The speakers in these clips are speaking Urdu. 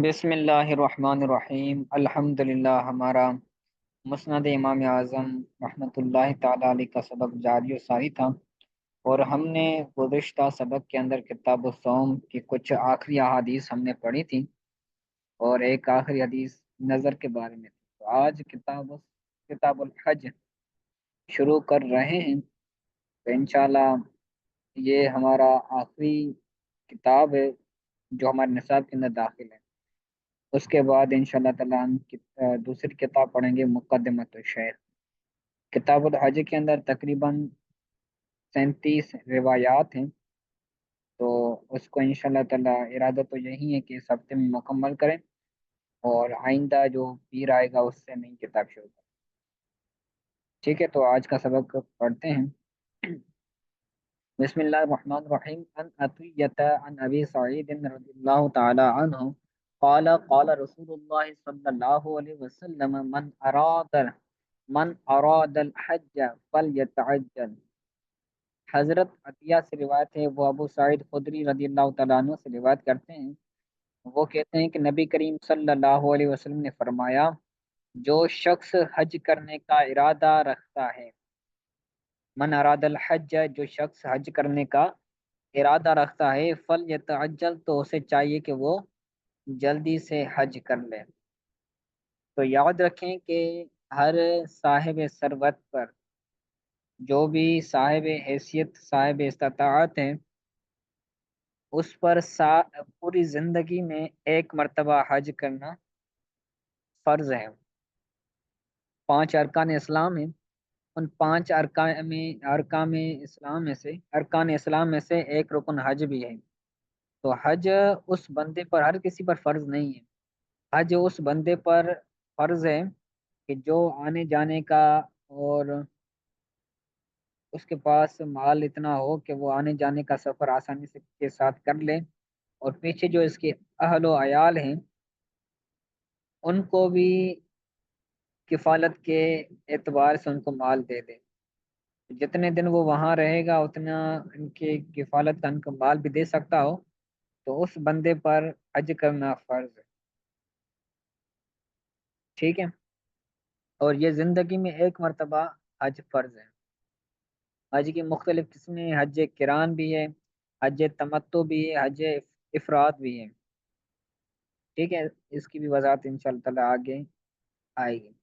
بسم اللہ الرحمن الرحیم الحمدللہ ہمارا مسند امام اعظم رحمۃ اللہ تعالی علیہ کا سبق جاری و ساری تھا، اور ہم نے گزشتہ سبق کے اندر کتاب الصوم کی کچھ آخری احادیث ہم نے پڑھی تھی، اور ایک آخری حدیث نظر کے بارے میں تھی۔ تو آج کتاب الحج شروع کر رہے ہیں، تو انشاءاللہ یہ ہمارا آخری کتاب ہے جو ہمارے نصاب کے اندر داخل ہے۔ اس کے بعد انشاءاللہ تعالی ہم دوسری کتاب پڑھیں گے، مقدمۃ الشیخ۔ کتاب الحج کے اندر تقریباً 37 روایات ہیں، تو اس کو انشاءاللہ تعالی ارادہ تو یہی ہے کہ اس ہفتے میں مکمل کریں، اور آئندہ جو پیر آئے گا اس سے نئی کتاب شروع کریں۔ ٹھیک ہے، تو آج کا سبق پڑھتے ہیں۔ بسم اللہ الرحمن الرحیم۔ عن عطیۃ عن ابی سعید رضی اللہ تعالی عنہ قال قال رسول اللہ صلی اللہ علیہ وسلم من اراد الحج فلیتعجل۔ حضرت عطیہ سے روایت ہے، وہ ابو سعید خدری رضی اللہ تعالیٰ عنہ سے روایت کرتے ہیں۔ وہ کہتے ہیں کہ نبی کریم صلی اللہ علیہ وسلم نے فرمایا، جو شخص حج کرنے کا ارادہ رکھتا ہے، من اراد الحج، جو شخص حج کرنے کا ارادہ رکھتا ہے، فلیتعجل، تو اسے چاہیے کہ وہ جلدی سے حج کر لے۔ تو یاد رکھیں کہ ہر صاحب ثروت پر، جو بھی صاحب حیثیت صاحب استطاعت ہیں، اس پر پوری زندگی میں ایک مرتبہ حج کرنا فرض ہے۔ 5 ارکان اسلام ہیں، ان 5 ارکان اسلام میں سے ایک رکن حج بھی ہے۔ تو حج اس بندے پر، ہر کسی پر فرض نہیں ہے، حج اس بندے پر فرض ہے کہ جو آنے جانے کا، اور اس کے پاس مال اتنا ہو کہ وہ آنے جانے کا سفر آسانی سے کے ساتھ کر لے، اور پیچھے جو اس کے اہل و عیال ہیں ان کو بھی کفالت کے اعتبار سے ان کو مال دے دے۔ جتنے دن وہ وہاں رہے گا اتنا ان کی کفالت کا ان کو مال بھی دے سکتا ہو، تو اس بندے پر حج کرنا فرض ہے۔ ٹھیک ہے، اور یہ زندگی میں ایک مرتبہ حج فرض ہے۔ حج کی مختلف قسمیں، حج کران بھی ہے، حج تمتع بھی ہے، حج افراد بھی ہے۔ ٹھیک ہے، اس کی بھی وضاحت انشاءاللہ تعالی آگے آئے گی۔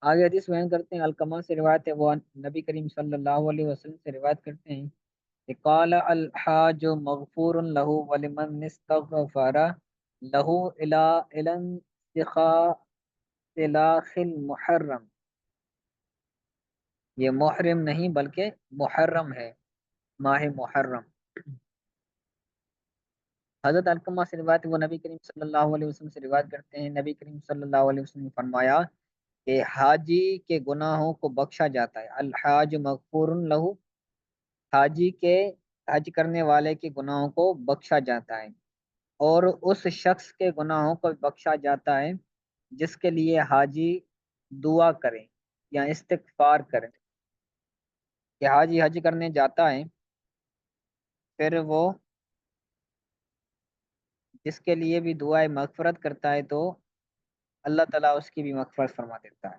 آگے حدیث بیان کرتے ہیں۔ علقمہ سے روایت ہے، وہ نبی کریم صلی اللہ علیہ وسلم سے روایت کرتے ہیں کہ قال الحاج مغفور له ولمن استغفر له الى انسلاخ المحرم۔ یہ محرم نہیں بلکہ محرم ہے، ماہ محرم۔ حضرت علقمہ سے روایت ہے، وہ نبی کریم صلی اللہ علیہ وسلم سے روایت کرتے ہیں، نبی کریم صلی اللہ علیہ وسلم نے فرمایا کہ حاجی کے گناہوں کو بخشا جاتا ہے۔ الحاج مغفور لہو، حاجی کے، حج کرنے والے کے گناہوں کو بخشا جاتا ہے، اور اس شخص کے گناہوں کو بخشا جاتا ہے جس کے لیے حاجی دعا کرے یا استغفار کرے۔ کہ حاجی حج کرنے جاتا ہے، پھر وہ جس کے لیے بھی دعائے مغفرت کرتا ہے تو اللہ تعالیٰ اس کی بھی مغفرت فرما دیتا ہے۔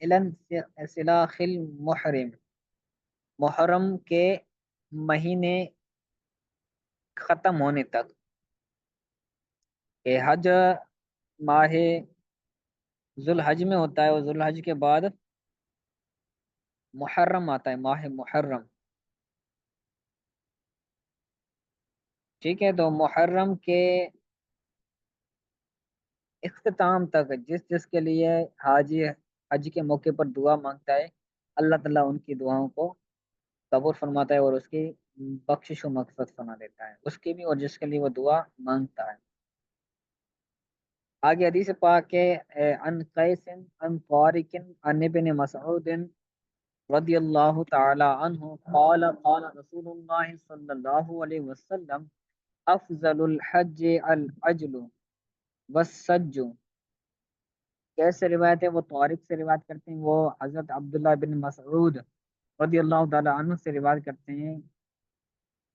الن سلاخ المحرم، محرم کے مہینے ختم ہونے تک، کہ حج ماہ ذوالحج میں ہوتا ہے، اور ذوالحج کے بعد محرم آتا ہے، ماہ محرم۔ ٹھیک ہے، تو محرم کے اختتام تک جس جس کے لیے حاجی حج کے موقع پر دعا مانگتا ہے، اللہ تعالیٰ ان کی دعاؤں کو قبول فرماتا ہے، اور اس کی بخشش و مغفرت فرما دیتا ہے، اس کی بھی اور جس کے لیے وہ دعا مانگتا ہے۔ آگے حدیث پاک کے عن قیس عن طارق عن ابن مسعود رضی اللہ تعالی عنہ قال قال رسول اللہ صلی اللہ علیہ وسلم افضل الحج العجل والسج۔ کیسے روایت ہے؟ وہ طارق سے روایت کرتے ہیں، وہ حضرت عبداللہ بن مسعود رضی اللہ تعالی عنہ سے روایت کرتے ہیں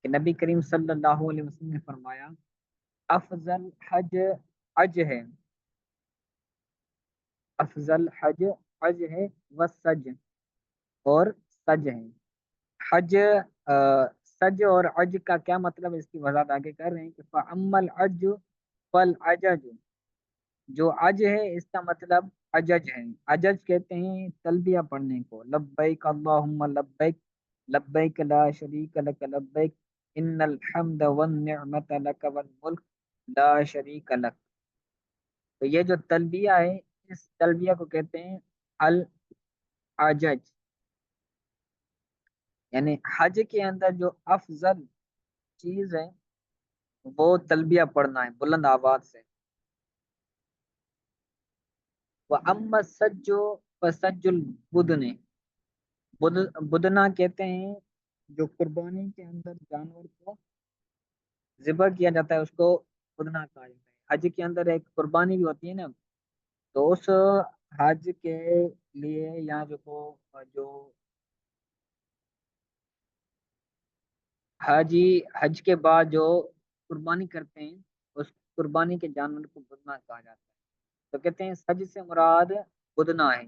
کہ نبی کریم صلی اللہ علیہ وسلم نے فرمایا افضل حج حج ہے، افضل حج حج ہے، وسج اور سج ہے۔ حج سج اور عج کا کیا مطلب ہے، اس کی وضاحت آگے کر رہے ہیں کہ فَأَمَّا الْعَجُّ فَالْعَجَجُ، جو عج ہے اس کا مطلب عجج ہے۔ عجج کہتے ہیں تلبیہ پڑھنے کو، لبیک اللہم لبیک، لبیک لا شریک لک لبیک، ان الحمد والنعمت لک والملک لا شریک لک۔ تو یہ جو تلبیہ ہے، اس تلبیہ کو کہتے ہیں العجج۔ یعنی حج کے اندر جو افضل چیز ہے وہ تلبیہ پڑھنا ہے بلند آواز سے۔ وَأَمَّا السَّجُّ فَسَجُّ الْبُدْنِ، بدنا کہتے ہیں جو قربانی کے اندر جانور کو ذبح کیا جاتا ہے، اس کو بدنا کہا جاتا ہے۔ حج کے اندر ایک قربانی بھی ہوتی ہے نا، تو اس حج کے لیے یا جو حاجی حج کے بعد جو قربانی کرتے ہیں، اس قربانی کے جانور کو بدنا کہا جاتا ہے۔ تو کہتے ہیں سج سے مراد بدنا ہے،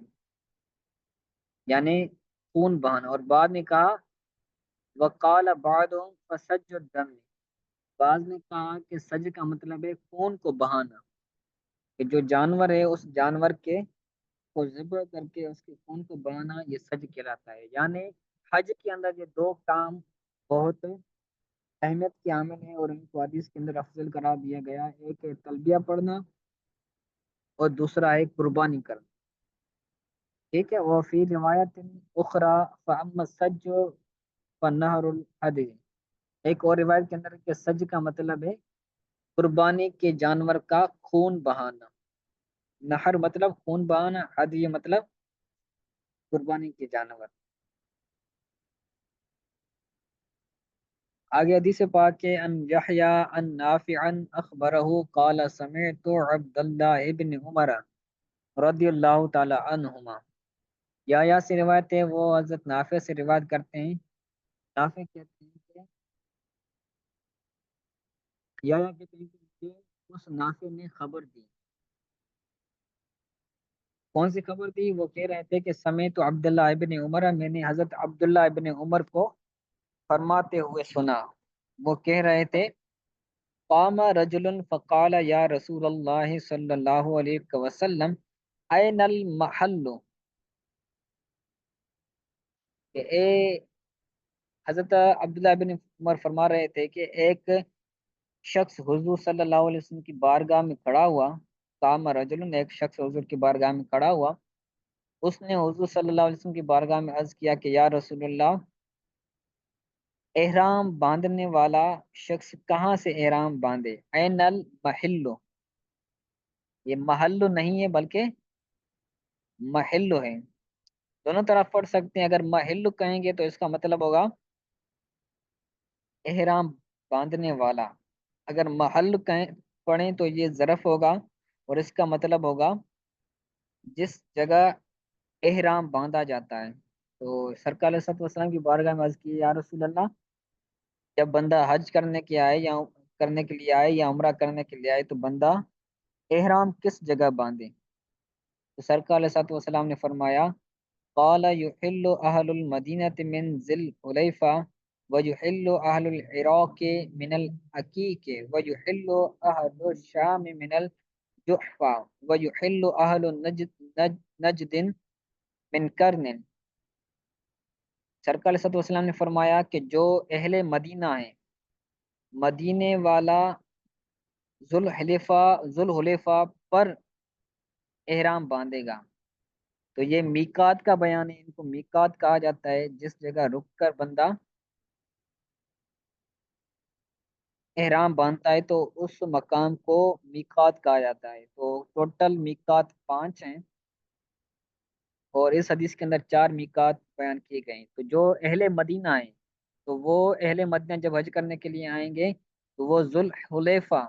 یعنی خون بہانا۔ اور بعد نے کہا وقال بعضهم فسج الدم، بعض نے کہا کہ سج کا مطلب ہے خون کو بہانا، کہ جو جانور ہے اس جانور کے کو ذبح کر کے اس کے خون کو بہانا، یہ سج کہلاتا ہے۔ یعنی حج کے اندر یہ دو کام بہت اہمیت کے عامل ہیں، اور ان کو حدیث کے اندر افضل قرار دیا گیا ہے۔ ایک ہے تلبیہ پڑھنا اور دوسرا ہے قربانی کرنا، ٹھیک ہے۔ وہ فی روایت اخرى فاما السج فنہر الہدی، ایک اور روایت کے اندر کہ سج کا مطلب ہے قربانی کے جانور کا خون بہانا، نہر مطلب خون بہانا، ہدی مطلب قربانی کے جانور۔ آگے حدیث پاک کے ان یحییٰ ان نافع اخبرہ قال سمعت عبد اللہ ابن عمر رضی اللہ تعالی عنہما، یا سے روایت ہے، وہ حضرت نافع سے روایت کرتے ہیں۔ نافع کہتے ہیں کہ کہتے ہیں کہ مجھے اس نافع نے خبر دی۔ کون سی خبر دی؟ وہ کہہ رہے تھے کہ سمیت عبداللہ ابن عمر، میں نے حضرت عبداللہ ابن عمر کو فرماتے ہوئے سنا، وہ کہہ رہے تھے قام رجل فقال یا رسول اللہ صلی اللہ علیہ وسلم این المحل، کہ اے حضرت عبداللہ ابن عمر فرما رہے تھے کہ ایک شخص حضور صلی اللہ علیہ وسلم کی بارگاہ میں کھڑا ہوا، قام رجل، ایک شخص حضور کی بارگاہ میں کھڑا ہوا، اس نے حضور صلی اللہ علیہ وسلم کی بارگاہ میں عرض کیا کہ یا رسول اللہ، احرام باندھنے والا شخص کہاں سے احرام باندھے؟ عین المحل، یہ محل نہیں ہے بلکہ محل ہے، دونوں طرف پڑھ سکتے ہیں۔ اگر محل کہیں گے تو اس کا مطلب ہوگا احرام باندھنے والا، اگر محل کہیں پڑھیں تو یہ ظرف ہوگا اور اس کا مطلب ہوگا جس جگہ احرام باندھا جاتا ہے۔ تو سرکار علیہ الصلوۃ والسلام کی بارگاہ میں عرض کی یا رسول اللہ، جب بندہ حج کرنے کے آئے یا کرنے کے لیے آئے یا عمرہ کرنے کے لیے آئے تو بندہ احرام کس جگہ باندھے؟ تو سرکار علیہ الصلوۃ والسلام نے فرمایا قال يحل اهل المدینہ من ذی الحلیفہ ويحل اهل العراق من العقیق ويحل اهل الشام من الجحفہ ويحل اهل نجد من کرن۔ سرکار صلی اللہ علیہ وسلم نے فرمایا کہ جو اہل مدینہ ہیں، مدینے والا ذوالحلیفہ پر احرام باندھے گا، تو یہ میقات کا بیان ہے، ان کو میقات کہا جاتا ہے جس جگہ رک کر بندہ احرام باندھتا ہے، تو اس مقام کو میقات کہا جاتا ہے۔ تو ٹوٹل میقات 5 ہیں، اور اس حدیث کے اندر 4 میقات بیان کیے گئے ہیں۔ تو جو اہل مدینہ ہیں، تو وہ اہل مدینہ جب حج کرنے کے لیے آئیں گے تو وہ ذوالحلیفہ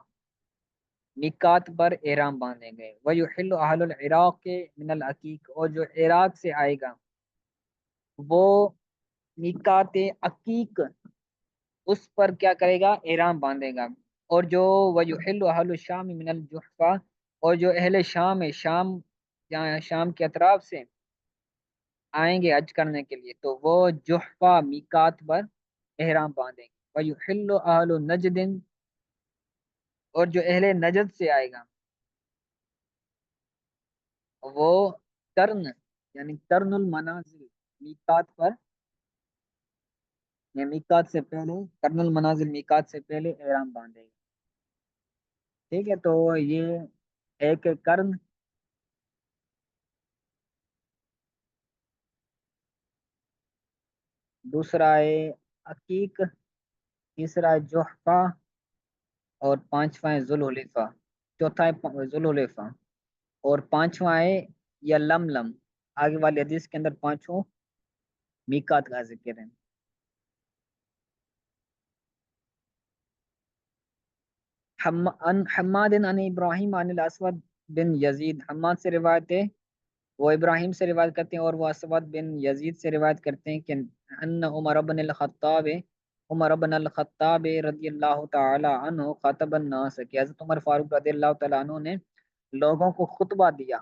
میقات پر احرام باندھیں گے۔ وَيُحِلُّ أَهْلُ الْعِرَاقِ مِنَ الْعَقِيقِ، اور جو عراق سے آئے گا وہ میقات عقیق، اس پر کیا کرے گا؟ احرام باندھے گا۔ اور جو وَيُحِلُّ أَهْلُ الشَّامِ مِنَ الْجُحْفَةِ، اور جو اہل شام ہے، شام جہاں شام کے اطراف سے آئیں گے حج کرنے کے لیے، تو وہ جحفہ میقات پر احرام باندھیں گے۔ وَيُحِلُّ أَهْلُ نَجْدٍ، اور جو اہل نجد سے آئے گا وہ کرن، یعنی کرن المنازل، میقات پر، یا میقات سے پہلے، کرن المنازل میقات سے پہلے احرام باندھے گا۔ ٹھیک ہے، تو یہ ایک ہے کرن، دوسرا ہے عقیق، تیسرا ہے جحفہ، اور پانچواں ہے ذوالحلیفہ، چوتھا ہے ذوالحلیفہ، اور پانچواں ہے یلملم۔ آگے والی حدیث کے اندر پانچوں میقات کا ذکر ہے۔ حماد عن ابراہیم عن الاسود بن یزید، حماد سے روایت ہے، وہ ابراہیم سے روایت کرتے ہیں، اور وہ اسود بن یزید سے روایت کرتے ہیں کہ ان عمر بن الخطاب، عمر بن الخطاب رضی اللہ تعالی عنہ خطب الناس، کہ حضرت عمر فاروق رضی اللہ تعالی عنہ نے لوگوں کو خطبہ دیا۔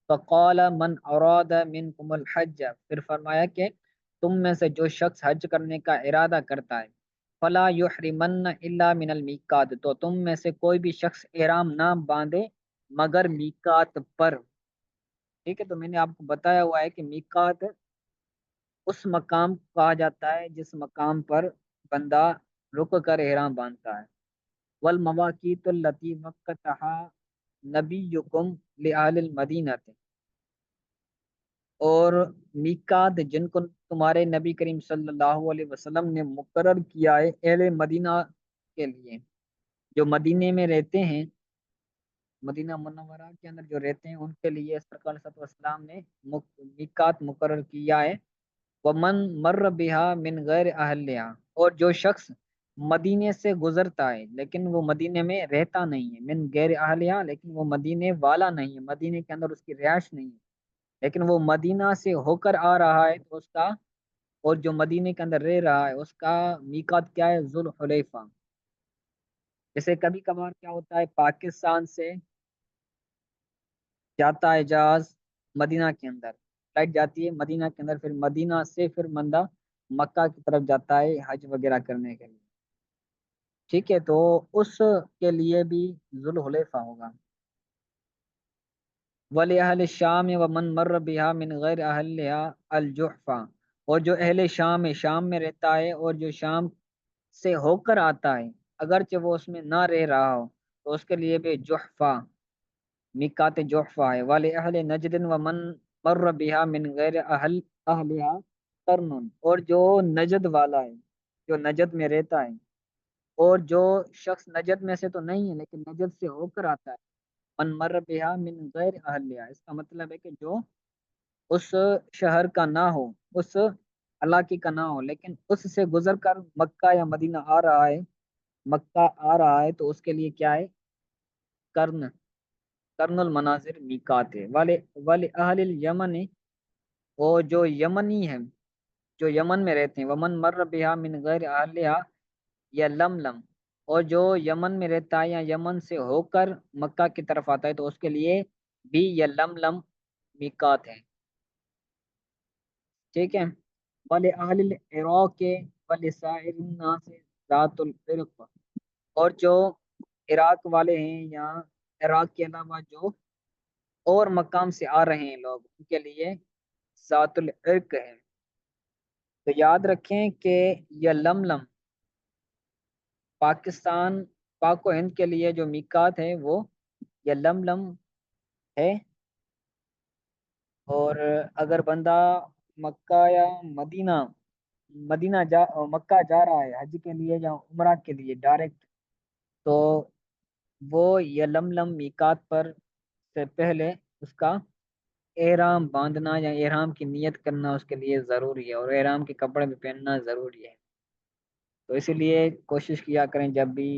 فقال من اراد منکم الحج، پھر فرمایا کہ تم میں سے جو شخص حج کرنے کا ارادہ کرتا ہے، فلا یحرمن الا من المیقات، تو تم میں سے کوئی بھی شخص احرام نہ باندھے مگر میقات پر۔ ٹھیک ہے، تو میں نے آپ کو بتایا ہوا ہے کہ میقات اس مقام کہا جاتا ہے جس مقام پر بندہ رک کر احرام باندھتا ہے۔ والمواقیت التی وقتها نبیکم لأہل المدینہ، اور میقات جن کو تمہارے نبی کریم صلی اللہ علیہ وسلم نے مقرر کیا ہے اہل مدینہ کے لیے، جو مدینے میں رہتے ہیں، مدینہ منورہ کے اندر جو رہتے ہیں، ان کے لیے سرکار صلی اللہ علیہ وسلم نے میقات مقرر کیا ہے۔ ومن مر بها من غیر اہلیہ، اور جو شخص مدینے سے گزرتا ہے لیکن وہ مدینے میں رہتا نہیں ہے، من غیر اہلیہ، لیکن وہ مدینے والا نہیں ہے، مدینے کے اندر اس کی رہائش نہیں ہے، لیکن وہ مدینہ سے ہو کر آ رہا ہے، تو اس کا، اور جو مدینے کے اندر رہ رہا ہے، اس کا میقات کیا ہے؟ ذوالحلیفہ۔ جیسے کبھی کبھار کیا ہوتا ہے، پاکستان سے جاتا ہے جہاز مدینہ کے اندر، فلائٹ جاتی ہے مدینہ کے اندر، پھر مدینہ سے پھر بندہ مکہ کی طرف جاتا ہے حج وغیرہ کرنے کے لیے۔ ٹھیک ہے، تو اس کے لیے بھی ذوالحلیفہ ہوگا۔ ولی اہل شام و من مر بها من غیر اہلها الجحفہ، اور جو اہل شام ہے، شام میں رہتا ہے اور جو شام سے ہو کر آتا ہے اگرچہ وہ اس میں نہ رہ رہا ہو، تو اس کے لیے بھی جحفہ، میقات جحفہ ہے۔ ولی اہل نجد و من مر بها من غیر اہلها قرن، اور جو نجد والا ہے، جو نجد میں رہتا ہے، اور جو شخص نجد میں سے تو نہیں ہے لیکن نجد سے ہو کر آتا ہے، من مر بها من غیر اہلیہ، اس کا مطلب ہے کہ جو اس شہر کا نہ ہو، اس علاقے کا نہ ہو، لیکن اس سے گزر کر مکہ یا مدینہ آ رہا ہے، مکہ آ رہا ہے، تو اس کے لیے کیا ہے؟ کرن، کرن المناظر میقات ہے۔ والے والے اہل الیمن، وہ جو یمنی ہیں، جو یمن میں رہتے ہیں، ومن مر بها من غیر اہلیہ یا لملم، اور جو یمن میں رہتا ہے یا یمن سے ہو کر مکہ کی طرف آتا ہے، تو اس کے لیے بھی یا لملم میقات ہے۔ ٹھیک ہے، والے اہل العراق کے والے سائر الناس ذات العرق، اور جو عراق والے ہیں یا عراق کے علاوہ جو اور مقام سے آ رہے ہیں لوگ، ان کے لیے ذات العرق ہے۔ تو یاد رکھیں کہ یہ لملم پاکستان، پاک و ہند کے لیے جو میقات ہے وہ یہ لملم ہے، اور اگر بندہ مکہ یا مدینہ، مدینہ جا مکہ جا رہا ہے حج کے لیے یا عمرہ کے لیے ڈائریکٹ، تو وہ یلملم میقات پر سے پہلے اس کا احرام باندھنا یا احرام کی نیت کرنا اس کے لیے ضروری ہے، اور احرام کے کپڑے بھی پہننا ضروری ہے۔ تو اسی لیے کوشش کیا کریں جب بھی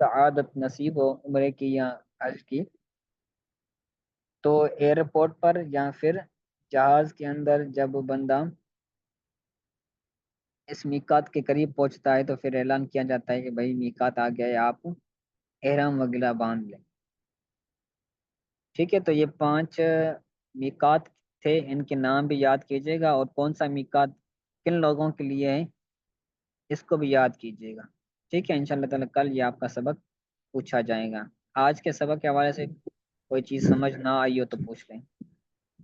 سعادت نصیب ہو عمرے کی یا حج کی، تو ایئرپورٹ پر یا پھر جہاز کے اندر جب بندہ اس میقات کے قریب پہنچتا ہے، تو پھر اعلان کیا جاتا ہے کہ بھائی میقات آ گیا ہے، آپ احرام وغیرہ باندھ لیں۔ ٹھیک ہے، تو یہ 5 میقات تھے، ان کے نام بھی یاد کیجیے گا، اور کون سا میقات کن لوگوں کے لیے ہے اس کو بھی یاد کیجیے گا۔ ٹھیک ہے، انشاءاللہ تعالی کل یہ آپ کا سبق پوچھا جائے گا۔ آج کے سبق کے حوالے سے کوئی چیز سمجھ نہ آئی ہو تو پوچھ لیں۔